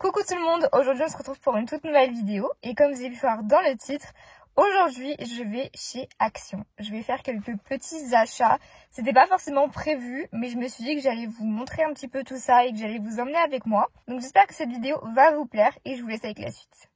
Coucou tout le monde, aujourd'hui on se retrouve pour une toute nouvelle vidéo et comme vous avez pu voir dans le titre, aujourd'hui je vais chez Action. Je vais faire quelques petits achats, c'était pas forcément prévu mais je me suis dit que j'allais vous montrer un petit peu tout ça et que j'allais vous emmener avec moi. Donc j'espère que cette vidéo va vous plaire et je vous laisse avec la suite.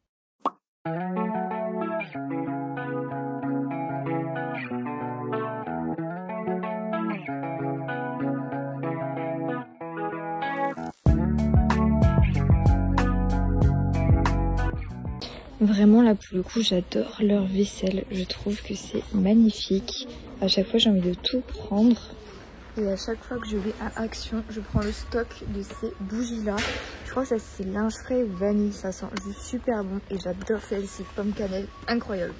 Vraiment là pour le coup j'adore leur vaisselle, je trouve que c'est magnifique. À chaque fois j'ai envie de tout prendre. Et à chaque fois que je vais à Action, je prends le stock de ces bougies là. Je crois que ça c'est linge frais ou vanille, ça sent juste super bon. Et j'adore celle-ci, pomme cannelle, incroyable.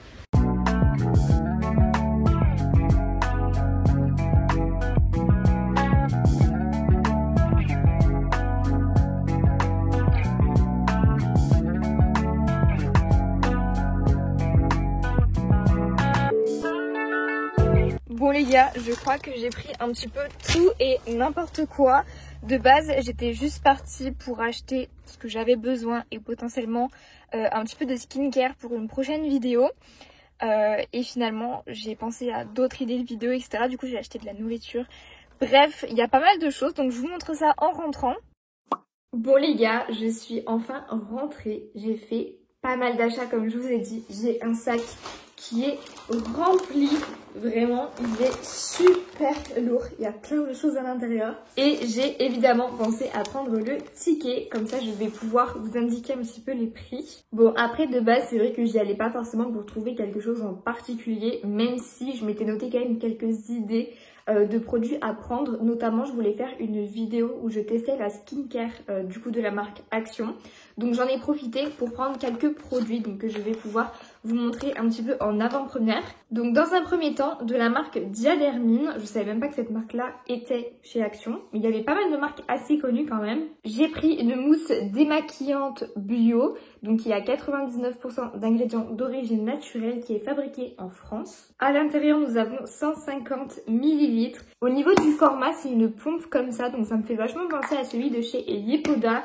Bon les gars, je crois que j'ai pris un petit peu tout et n'importe quoi. De base, j'étais juste partie pour acheter ce que j'avais besoin et potentiellement un petit peu de skincare pour une prochaine vidéo. Et finalement, j'ai pensé à d'autres idées de vidéos, etc. Du coup, j'ai acheté de la nourriture. Bref, il y a pas mal de choses, donc je vous montre ça en rentrant. Bon les gars, je suis enfin rentrée. J'ai fait pas mal d'achats comme je vous ai dit. J'ai un sac qui est rempli, vraiment il est super lourd, il y a plein de choses à l'intérieur et j'ai évidemment pensé à prendre le ticket, comme ça je vais pouvoir vous indiquer un petit peu les prix. Bon après de base c'est vrai que j'y allais pas forcément pour trouver quelque chose en particulier, même si je m'étais noté quand même quelques idées de produits à prendre. Notamment je voulais faire une vidéo où je testais la skincare du coup de la marque Action, donc j'en ai profité pour prendre quelques produits donc que je vais pouvoir vous montrer un petit peu en avant-première. Donc dans un premier temps de la marque Diadermine, je savais même pas que cette marque là était chez Action, mais il y avait pas mal de marques assez connues quand même. J'ai pris une mousse démaquillante bio, donc il y a 99% d'ingrédients d'origine naturelle qui est fabriquée en France. À l'intérieur nous avons 150 ml. Au niveau du format c'est une pompe comme ça, donc ça me fait vachement penser à celui de chez Yepoda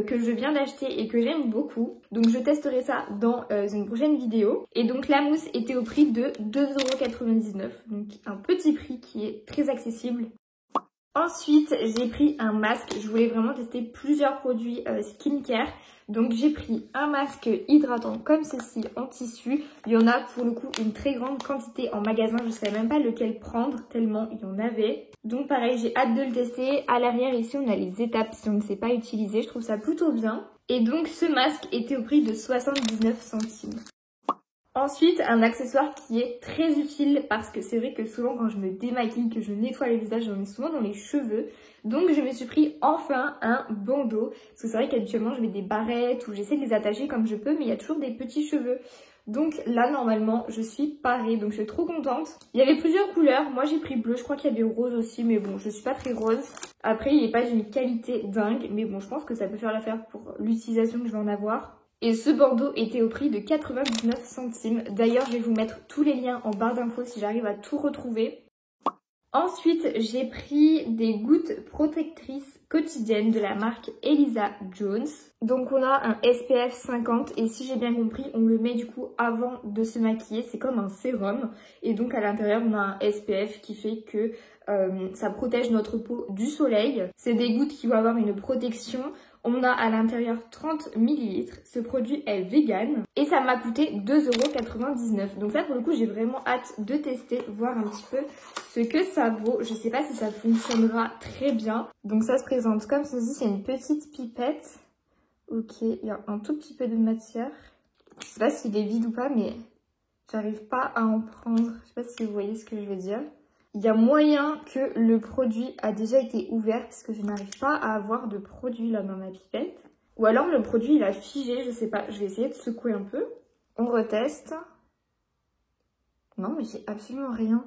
que je viens d'acheter et que j'aime beaucoup. Donc je testerai ça dans une prochaine vidéo. Et donc la mousse était au prix de 2,99 €, donc un petit prix qui est très accessible. Ensuite, j'ai pris un masque. Je voulais vraiment tester plusieurs produits skincare. Donc j'ai pris un masque hydratant comme ceci en tissu. Il y en a pour le coup une très grande quantité en magasin. Je ne savais même pas lequel prendre tellement il y en avait. Donc pareil, j'ai hâte de le tester. À l'arrière ici, on a les étapes si on ne sait pas utiliser. Je trouve ça plutôt bien. Et donc ce masque était au prix de 79 centimes. Ensuite, un accessoire qui est très utile parce que c'est vrai que souvent quand je me démaquille, que je nettoie le visage, j'en ai souvent dans les cheveux. Donc je me suis pris enfin un bandeau. Parce que c'est vrai qu'habituellement je mets des barrettes ou j'essaie de les attacher comme je peux, mais il y a toujours des petits cheveux. Donc là normalement je suis parée, donc je suis trop contente. Il y avait plusieurs couleurs, moi j'ai pris bleu, je crois qu'il y avait rose aussi, mais bon je suis pas très rose. Après il n'est pas d'une qualité dingue, mais bon je pense que ça peut faire l'affaire pour l'utilisation que je vais en avoir. Et ce bandeau était au prix de 99 centimes. D'ailleurs, je vais vous mettre tous les liens en barre d'infos si j'arrive à tout retrouver. Ensuite, j'ai pris des gouttes protectrices quotidiennes de la marque Elisa Jones. Donc on a un SPF 50 et si j'ai bien compris, on le met du coup avant de se maquiller. C'est comme un sérum. Et donc à l'intérieur, on a un SPF qui fait que ça protège notre peau du soleil. C'est des gouttes qui vont avoir une protection. On a à l'intérieur 30 ml. Ce produit est vegan et ça m'a coûté 2,99 €. Donc ça pour le coup j'ai vraiment hâte de tester, voir un petit peu ce que ça vaut. Je sais pas si ça fonctionnera très bien. Donc ça se présente comme ceci, c'est une petite pipette. Ok, il y a un tout petit peu de matière. Je sais pas s'il est vide ou pas mais j'arrive pas à en prendre. Je sais pas si vous voyez ce que je veux dire. Il y a moyen que le produit a déjà été ouvert parce que je n'arrive pas à avoir de produit là dans ma pipette. Ou alors le produit il a figé, je sais pas. Je vais essayer de secouer un peu. On reteste. Non mais j'ai absolument rien.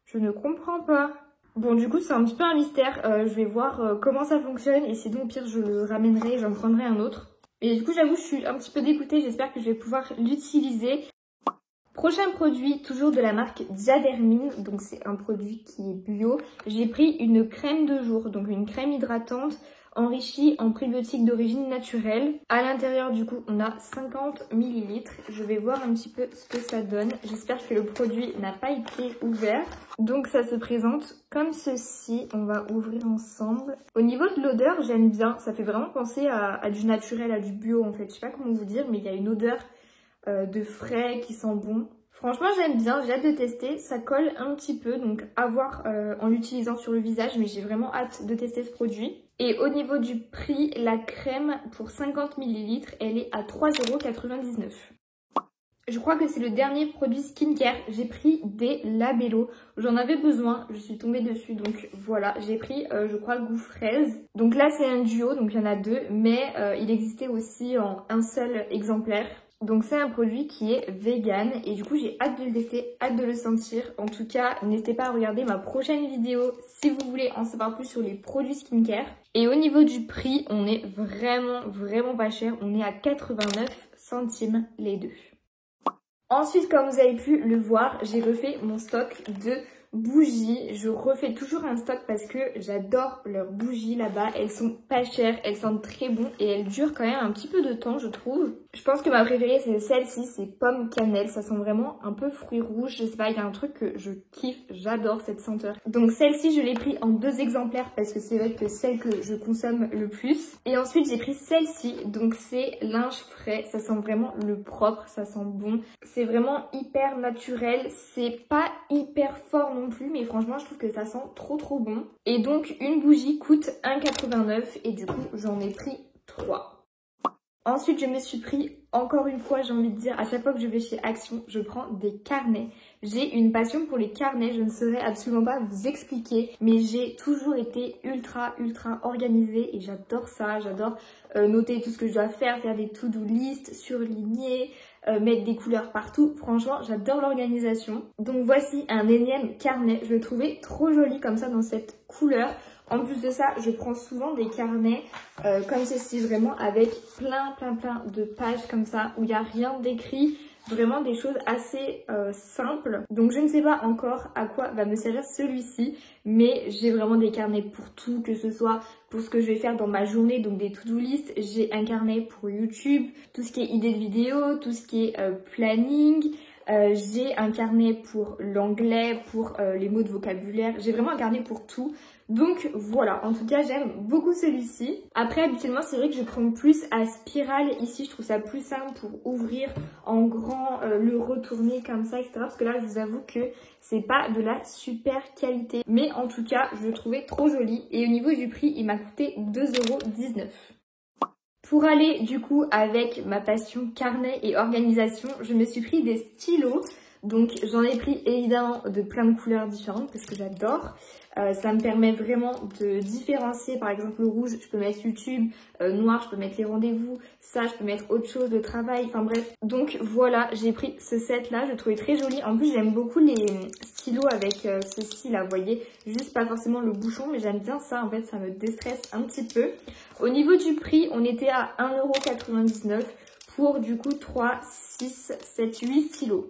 Je ne comprends pas. Bon du coup c'est un petit peu un mystère. Je vais voir comment ça fonctionne et sinon au pire je le ramènerai et j'en prendrai un autre. Et du coup j'avoue je suis un petit peu dégoûtée. J'espère que je vais pouvoir l'utiliser. Prochain produit, toujours de la marque Diadermine, donc c'est un produit qui est bio. J'ai pris une crème de jour, donc une crème hydratante enrichi en prébiotiques d'origine naturelle. À l'intérieur du coup on a 50 ml. Je vais voir un petit peu ce que ça donne. J'espère que le produit n'a pas été ouvert. Donc ça se présente comme ceci. On va ouvrir ensemble. Au niveau de l'odeur, j'aime bien. Ça fait vraiment penser à du naturel, à du bio en fait. Je sais pas comment vous dire, mais il y a une odeur de frais qui sent bon. Franchement j'aime bien, j'ai hâte de tester, ça colle un petit peu, donc à voir en l'utilisant sur le visage, mais j'ai vraiment hâte de tester ce produit. Et au niveau du prix, la crème pour 50 ml, elle est à 3,99 €. Je crois que c'est le dernier produit skincare, j'ai pris des labello, j'en avais besoin, je suis tombée dessus, donc voilà, j'ai pris je crois goût fraise. Donc là c'est un duo, donc il y en a deux, mais il existait aussi en un seul exemplaire. Donc c'est un produit qui est vegan et du coup j'ai hâte de le tester, hâte de le sentir. En tout cas, n'hésitez pas à regarder ma prochaine vidéo si vous voulez en savoir plus sur les produits skincare. Et au niveau du prix, on est vraiment pas cher. On est à 89 centimes les deux. Ensuite, comme vous avez pu le voir, j'ai refait mon stock de bougies. Je refais toujours un stock parce que j'adore leurs bougies là-bas. Elles sont pas chères, elles sentent très bon et elles durent quand même un petit peu de temps, je trouve. Je pense que ma préférée c'est celle-ci, c'est pomme cannelle. Ça sent vraiment un peu fruits rouges. Je sais pas, il y a un truc que je kiffe, j'adore cette senteur. Donc celle-ci, je l'ai pris en 2 exemplaires parce que c'est vrai que celle que je consomme le plus. Et ensuite, j'ai pris celle-ci. Donc c'est linge frais. Ça sent vraiment le propre, ça sent bon. C'est vraiment hyper naturel. C'est pas hyper fort non plus, mais franchement, je trouve que ça sent trop bon. Et donc, une bougie coûte 1,89 € et du coup, j'en ai pris 3. Ensuite, je me suis pris, encore une fois, j'ai envie de dire, à chaque fois que je vais chez Action, je prends des carnets. J'ai une passion pour les carnets, je ne saurais absolument pas vous expliquer, mais j'ai toujours été ultra organisée et j'adore ça. J'adore noter tout ce que je dois faire des to-do list, surligner, mettre des couleurs partout. Franchement, j'adore l'organisation. Donc voici un énième carnet, je le trouvais trop joli comme ça dans cette couleur. En plus de ça, je prends souvent des carnets comme ceci, vraiment avec plein de pages comme ça où il n'y a rien d'écrit, vraiment des choses assez simples. Donc je ne sais pas encore à quoi va me servir celui-ci, mais j'ai vraiment des carnets pour tout, que ce soit pour ce que je vais faire dans ma journée, donc des to-do list. J'ai un carnet pour YouTube, tout ce qui est idées de vidéos, tout ce qui est planning. J'ai un carnet pour l'anglais, pour les mots de vocabulaire. J'ai vraiment un carnet pour tout. Donc voilà, en tout cas j'aime beaucoup celui-ci. Après habituellement c'est vrai que je prends plus à spirale ici, je trouve ça plus simple pour ouvrir en grand, le retourner comme ça, etc. Parce que là je vous avoue que c'est pas de la super qualité. Mais en tout cas je le trouvais trop joli et au niveau du prix il m'a coûté 2,19 €. Pour aller du coup avec ma passion carnet et organisation, je me suis pris des stylos. Donc j'en ai pris évidemment de plein de couleurs différentes parce que j'adore. Ça me permet vraiment de différencier, par exemple le rouge, je peux mettre YouTube, noir, je peux mettre les rendez-vous, ça, je peux mettre autre chose, de travail, enfin bref. Donc voilà, j'ai pris ce set là, je le trouvais très joli. En plus, j'aime beaucoup les stylos avec ceci là, vous voyez, juste pas forcément le bouchon, mais j'aime bien ça, en fait, ça me déstresse un petit peu. Au niveau du prix, on était à 1,99 € pour du coup 3, 6, 7, 8 stylos.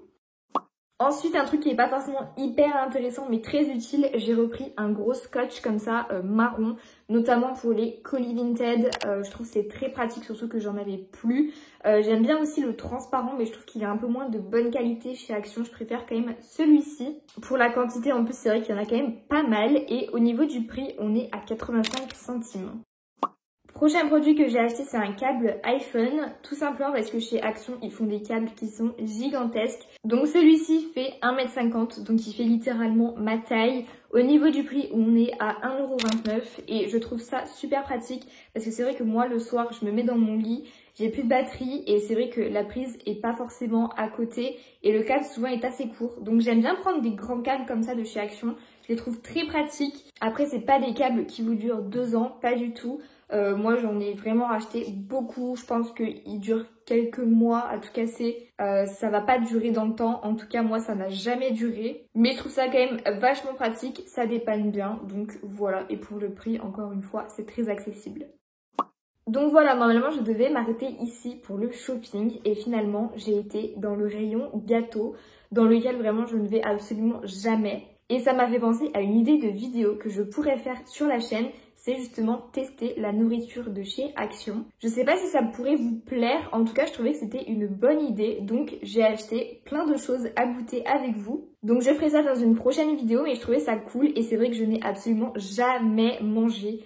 Ensuite, un truc qui n'est pas forcément hyper intéressant mais très utile, j'ai repris un gros scotch comme ça marron, notamment pour les colis Vinted. Je trouve que c'est très pratique, surtout que j'en avais plus. J'aime bien aussi le transparent, mais je trouve qu'il est un peu moins de bonne qualité chez Action. Je préfère quand même celui-ci. Pour la quantité, en plus, c'est vrai qu'il y en a quand même pas mal. Et au niveau du prix, on est à 85 centimes. Prochain produit que j'ai acheté, c'est un câble iPhone, tout simplement parce que chez Action, ils font des câbles qui sont gigantesques. Donc celui-ci fait 1,50 m, donc il fait littéralement ma taille. Au niveau du prix, on est à 1,29 € et je trouve ça super pratique parce que c'est vrai que moi, le soir, je me mets dans mon lit, j'ai plus de batterie et c'est vrai que la prise est pas forcément à côté et le câble souvent est assez court. Donc j'aime bien prendre des grands câbles comme ça de chez Action, je les trouve très pratiques. Après, c'est pas des câbles qui vous durent 2 ans, pas du tout. Moi j'en ai vraiment racheté beaucoup, je pense qu'il dure quelques mois à tout casser, ça va pas durer dans le temps, en tout cas moi ça n'a jamais duré, mais je trouve ça quand même vachement pratique, ça dépanne bien, donc voilà, et pour le prix encore une fois c'est très accessible. Donc voilà, normalement je devais m'arrêter ici pour le shopping et finalement j'ai été dans le rayon gâteau dans lequel vraiment je ne vais absolument jamais. Et ça m'a fait penser à une idée de vidéo que je pourrais faire sur la chaîne c'est justement tester la nourriture de chez Action. Je sais pas si ça pourrait vous plaire, en tout cas je trouvais que c'était une bonne idée, donc j'ai acheté plein de choses à goûter avec vous. Donc je ferai ça dans une prochaine vidéo, mais je trouvais ça cool et c'est vrai que je n'ai absolument jamais mangé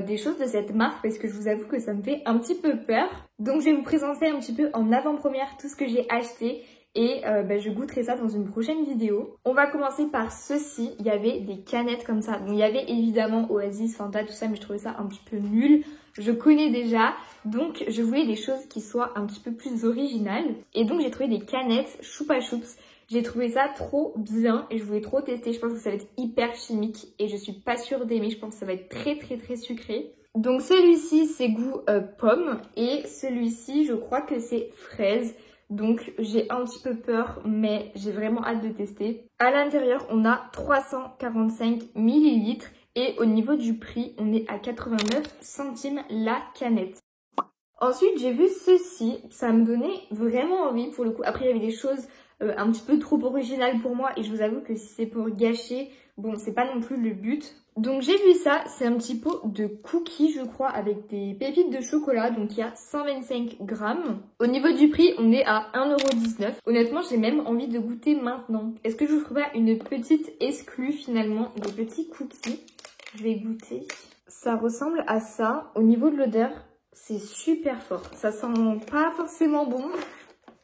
des choses de cette marque parce que je vous avoue que ça me fait un petit peu peur. Donc je vais vous présenter un petit peu en avant-première tout ce que j'ai acheté et je goûterai ça dans une prochaine vidéo. On va commencer par ceci. Il y avait des canettes comme ça. Donc il y avait évidemment Oasis, Fanta, tout ça, mais je trouvais ça un petit peu nul. Je connais déjà, donc je voulais des choses qui soient un petit peu plus originales. Et donc j'ai trouvé des canettes Chupa Chups. J'ai trouvé ça trop bien et je voulais trop tester. Je pense que ça va être hyper chimique et je suis pas sûre d'aimer. Je pense que ça va être très sucré. Donc celui-ci c'est goût pomme et celui-ci je crois que c'est fraise. Donc j'ai un petit peu peur mais j'ai vraiment hâte de tester. À l'intérieur on a 345 ml et au niveau du prix on est à 89 centimes la canette. Ensuite j'ai vu ceci, ça me donnait vraiment envie pour le coup. Après il y avait des choses un petit peu trop originales pour moi et je vous avoue que si c'est pour gâcher, bon c'est pas non plus le but. Donc j'ai vu ça, c'est un petit pot de cookies je crois avec des pépites de chocolat, donc il y a 125 grammes. Au niveau du prix on est à 1,19 €. Honnêtement j'ai même envie de goûter maintenant. Est-ce que je vous ferai pas une petite exclue finalement des petits cookies? Je vais goûter. Ça ressemble à ça, au niveau de l'odeur c'est super fort, ça sent pas forcément bon.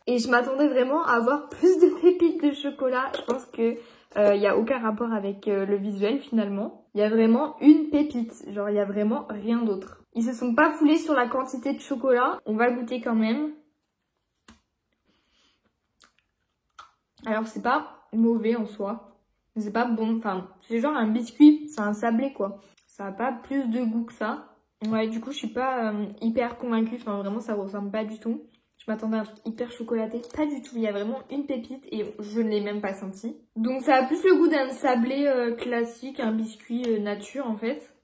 Et je m'attendais vraiment à avoir plus de pépites de chocolat. Je pense que il n'y a aucun rapport avec le visuel finalement. Il y a vraiment une pépite, genre il n'y a vraiment rien d'autre. Ils se sont pas foulés sur la quantité de chocolat. On va goûter quand même. Alors c'est pas mauvais en soi. C'est pas bon, enfin c'est genre un biscuit, c'est un sablé quoi. Ça a pas plus de goût que ça. Ouais du coup je suis pas hyper convaincue, enfin vraiment ça ressemble pas du tout. Je m'attendais à un truc hyper chocolaté, pas du tout, il y a vraiment une pépite et je ne l'ai même pas senti. Donc ça a plus le goût d'un sablé classique, un biscuit nature en fait.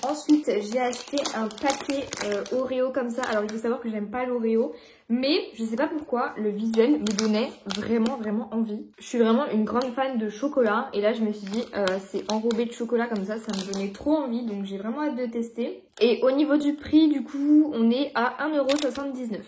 Ensuite j'ai acheté un paquet Oreo comme ça, alors il faut savoir que j'aime pas l'Oreo, mais je sais pas pourquoi, le visuel me donnait vraiment envie. Je suis vraiment une grande fan de chocolat et là je me suis dit c'est enrobé de chocolat comme ça me donnait trop envie, donc j'ai vraiment hâte de tester. Et au niveau du prix du coup on est à 1,79 €.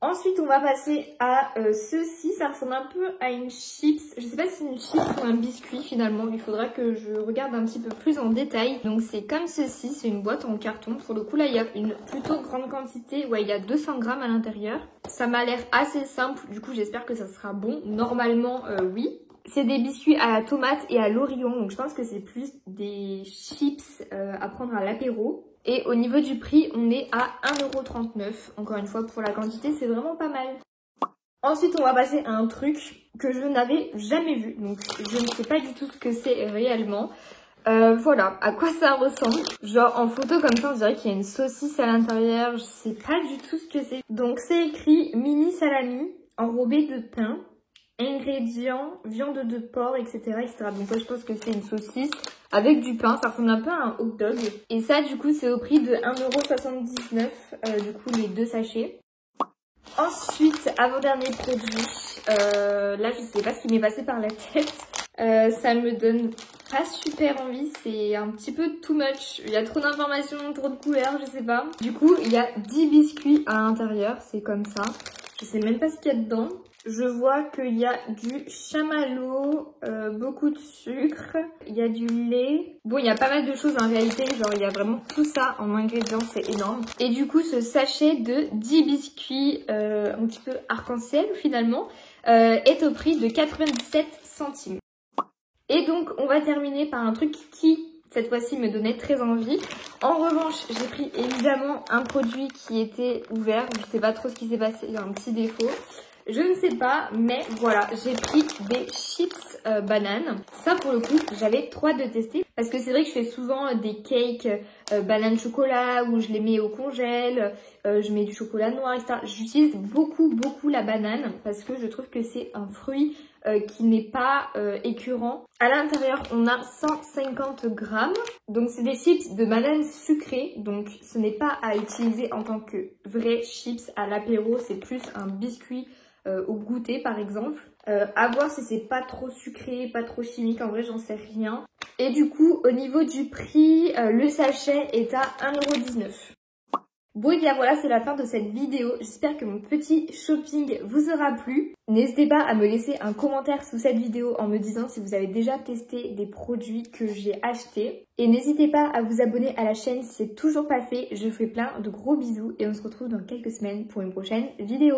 Ensuite, on va passer à ceci. Ça ressemble un peu à une chips. Je sais pas si c'est une chips ou un biscuit finalement. Il faudra que je regarde un petit peu plus en détail. Donc c'est comme ceci. C'est une boîte en carton. Pour le coup, là, il y a une plutôt grande quantité. Ouais, il y a 200 grammes à l'intérieur. Ça m'a l'air assez simple. Du coup, j'espère que ça sera bon. Normalement, oui. C'est des biscuits à la tomate et à l'oignon. Donc je pense que c'est plus des chips à prendre à l'apéro. Et au niveau du prix, on est à 1,39 €. Encore une fois, pour la quantité, c'est vraiment pas mal. Ensuite, on va passer à un truc que je n'avais jamais vu. Donc, je ne sais pas du tout ce que c'est réellement. Voilà, à quoi ça ressemble. Genre, en photo comme ça, on dirait qu'il y a une saucisse à l'intérieur. Je sais pas du tout ce que c'est. Donc, c'est écrit mini salami enrobé de pain. Ingrédients, viande de porc, etc. Donc là, je pense que c'est une saucisse avec du pain. Ça ressemble un peu à un hot dog. Et ça, du coup, c'est au prix de 1,79 €, du coup, les 2 sachets. Ensuite, avant-dernier produit. Là, je sais pas ce qui m'est passé par la tête. Ça me donne pas super envie. C'est un petit peu too much. Il y a trop d'informations, trop de couleurs, je sais pas. Du coup, il y a 10 biscuits à l'intérieur. C'est comme ça. Je sais même pas ce qu'il y a dedans. Je vois qu'il y a du chamallow, beaucoup de sucre, il y a du lait. Bon, il y a pas mal de choses en réalité, genre il y a vraiment tout ça en ingrédients, c'est énorme. Et du coup, ce sachet de 10 biscuits un petit peu arc-en-ciel finalement est au prix de 97 centimes. Et donc, on va terminer par un truc qui, cette fois-ci, me donnait très envie. En revanche, j'ai pris évidemment un produit qui était ouvert. Je sais pas trop ce qui s'est passé, il y a un petit défaut. Je ne sais pas, mais voilà, j'ai pris des chips bananes. Ça, pour le coup, j'avais trop hâte de tester. Parce que c'est vrai que je fais souvent des cakes banane chocolat où je les mets au congèle. Je mets du chocolat noir, etc. J'utilise beaucoup la banane parce que je trouve que c'est un fruit qui n'est pas écœurant. À l'intérieur, on a 150 grammes. Donc, c'est des chips de banane sucrée. Donc, ce n'est pas à utiliser en tant que vrai chips à l'apéro. C'est plus un biscuit au goûter par exemple. À voir si c'est pas trop sucré, pas trop chimique, en vrai j'en sais rien. Et du coup au niveau du prix, le sachet est à 1,19 €. Bon et bien voilà, c'est la fin de cette vidéo. J'espère que mon petit shopping vous aura plu. N'hésitez pas à me laisser un commentaire sous cette vidéo en me disant si vous avez déjà testé des produits que j'ai achetés. Et n'hésitez pas à vous abonner à la chaîne si c'est toujours pas fait. Je vous fais plein de gros bisous et on se retrouve dans quelques semaines pour une prochaine vidéo.